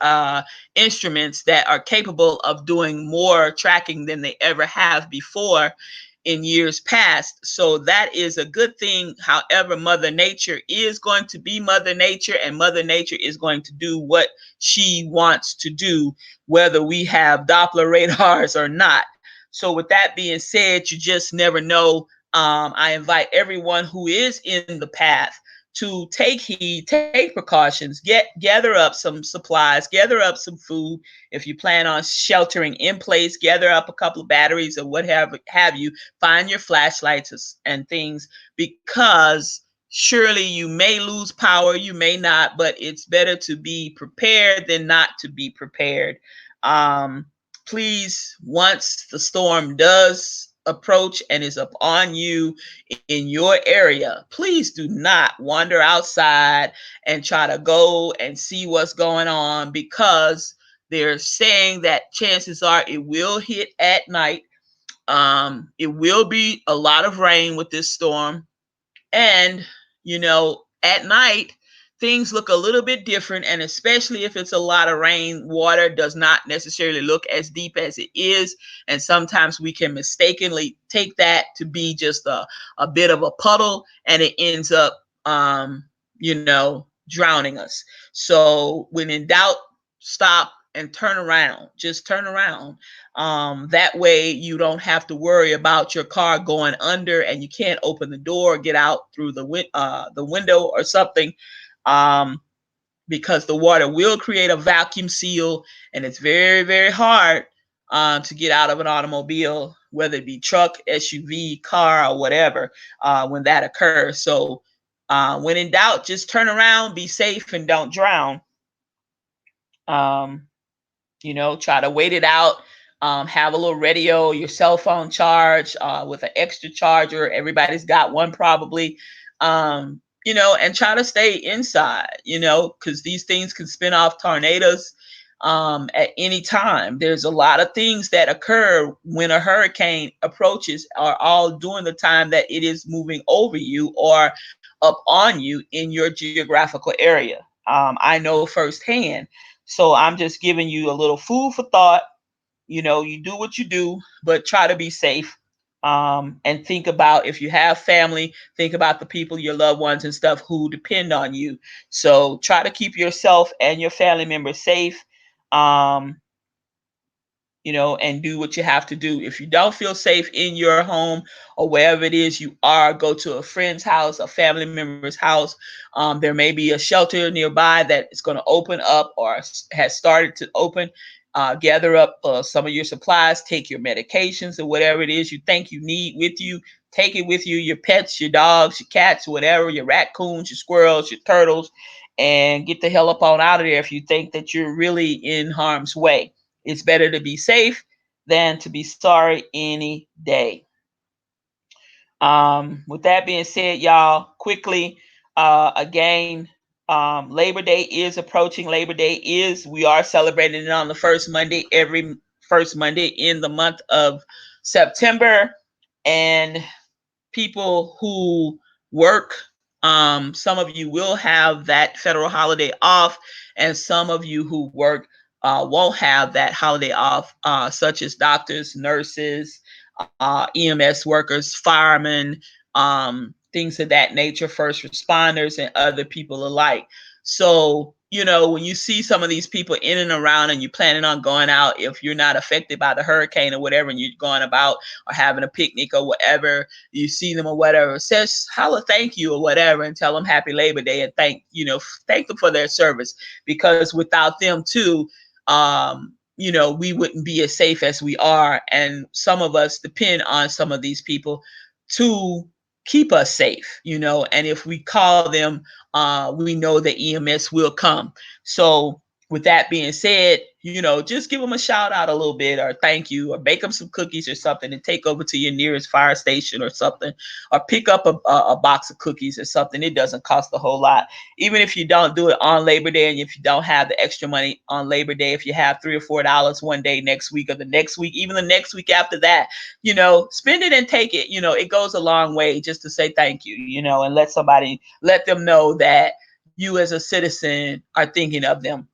instruments that are capable of doing more tracking than they ever have before in years past. So that is a good thing. However, Mother Nature is going to be Mother Nature, and Mother Nature is going to do what she wants to do, whether we have Doppler radars or not. So with that being said, you just never know. I invite everyone who is in the path to take heed, take precautions, gather up some supplies, gather up some food. If you plan on sheltering in place, gather up a couple of batteries or what have you. Find your flashlights and things, because surely you may lose power, you may not, but it's better to be prepared than not to be prepared. Please, once the storm does approach and is upon you in your area, please do not wander outside and try to go and see what's going on, because they're saying that chances are it will hit at night. It will be a lot of rain with this storm. And, at night, things look a little bit different. And especially if it's a lot of rain, water does not necessarily look as deep as it is. And sometimes we can mistakenly take that to be just a bit of a puddle, and it ends up, drowning us. So when in doubt, stop and turn around. Just turn around. That way you don't have to worry about your car going under and you can't open the door, get out through the window or something, because the water will create a vacuum seal, and it's very, very hard to get out of an automobile, whether it be truck, SUV, car, or whatever, when that occurs. So when in doubt, just turn around, be safe, and don't drown. Um, Try to wait it out. Have a little radio, your cell phone charge with an extra charger. Everybody's got one probably. And try to stay inside, because these things can spin off tornadoes at any time. There's a lot of things that occur when a hurricane approaches, are all during the time that it is moving over you or up on you in your geographical area. I know firsthand. So I'm just giving you a little food for thought. You do what you do, but try to be safe. And think about, if you have family, think about the people, your loved ones and stuff who depend on you. So try to keep yourself and your family members safe. Um, and do what you have to do. If you don't feel safe in your home or wherever it is you are, go to a friend's house, a family member's house. There may be a shelter nearby that is going to open up or has started to open. Gather up some of your supplies, take your medications or whatever it is you think you need with you. Take it with you, your pets, your dogs, your cats, whatever, your raccoons, your squirrels, your turtles, and get the hell up on out of there if you think that you're really in harm's way. It's better to be safe than to be sorry any day. With that being said, y'all, quickly, again, Labor Day is approaching. We are celebrating it on the first Monday, every first Monday in the month of September. And people who work, some of you will have that federal holiday off, and some of you who work won't have that holiday off, such as doctors, nurses, EMS workers, firemen, things of that nature, first responders, and other people alike. So, when you see some of these people in and around and you're planning on going out, if you're not affected by the hurricane or whatever, and you're going about or having a picnic or whatever, you see them or whatever, says holla thank you or whatever, and tell them happy Labor Day, and thank them for their service, because without them too, we wouldn't be as safe as we are. And some of us depend on some of these people to keep us safe, and if we call them, we know the EMS will come. So with that being said, just give them a shout out a little bit, or thank you, or bake them some cookies or something, and take over to your nearest fire station or something, or pick up a box of cookies or something. It doesn't cost a whole lot. Even if you don't do it on Labor Day, and if you don't have the extra money on Labor Day, if you have $3 or $4 one day next week, or the next week, even the next week after that, spend it and take it. It goes a long way just to say thank you, and let them know that you as a citizen are thinking of them.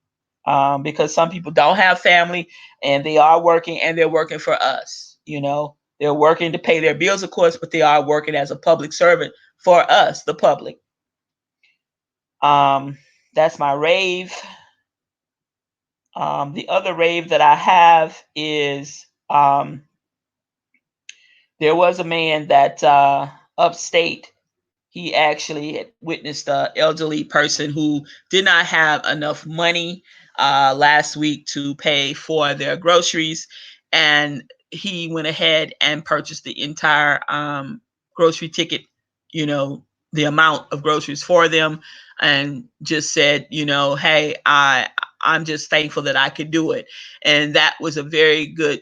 Because some people don't have family, and they are working, and they're working for us. They're working to pay their bills, of course, but they are working as a public servant for us, the public. That's my rave. The other rave that I have is, there was a man that upstate. He actually had witnessed an elderly person who did not have enough money last week to pay for their groceries, and he went ahead and purchased the entire grocery ticket, the amount of groceries for them, and just said, hey, I'm just thankful that I could do it. And that was a very good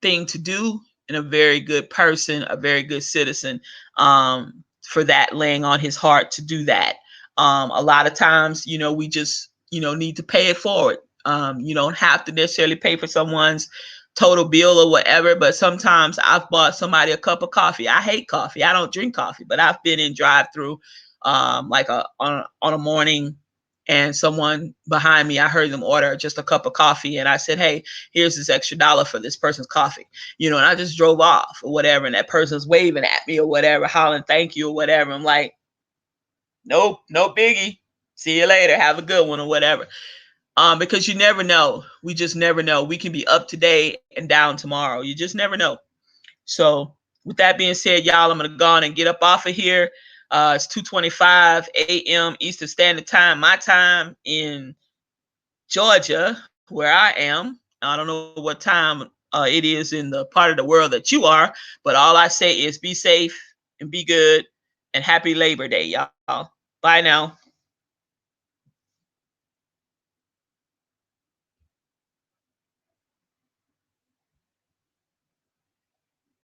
thing to do, and a very good person, a very good citizen, for that, laying on his heart to do that. A lot of times, we just, need to pay it forward. You don't have to necessarily pay for someone's total bill or whatever, but sometimes I've bought somebody a cup of coffee. I hate coffee. I don't drink coffee, but I've been in drive-through, like on a morning, and someone behind me, I heard them order just a cup of coffee, and I said, hey, here's this extra $1 for this person's coffee, and I just drove off or whatever, and that person's waving at me or whatever, hollering thank you or whatever. I'm like, nope, no biggie. See you later. Have a good one or whatever. Because you never know. We just never know. We can be up today and down tomorrow. You just never know. So with that being said, y'all, I'm gonna go on and get up off of here. It's 2:25 a.m. Eastern Standard Time, my time in Georgia, where I am. I don't know what time it is in the part of the world that you are. But all I say is be safe and be good and happy Labor Day, y'all. Bye now.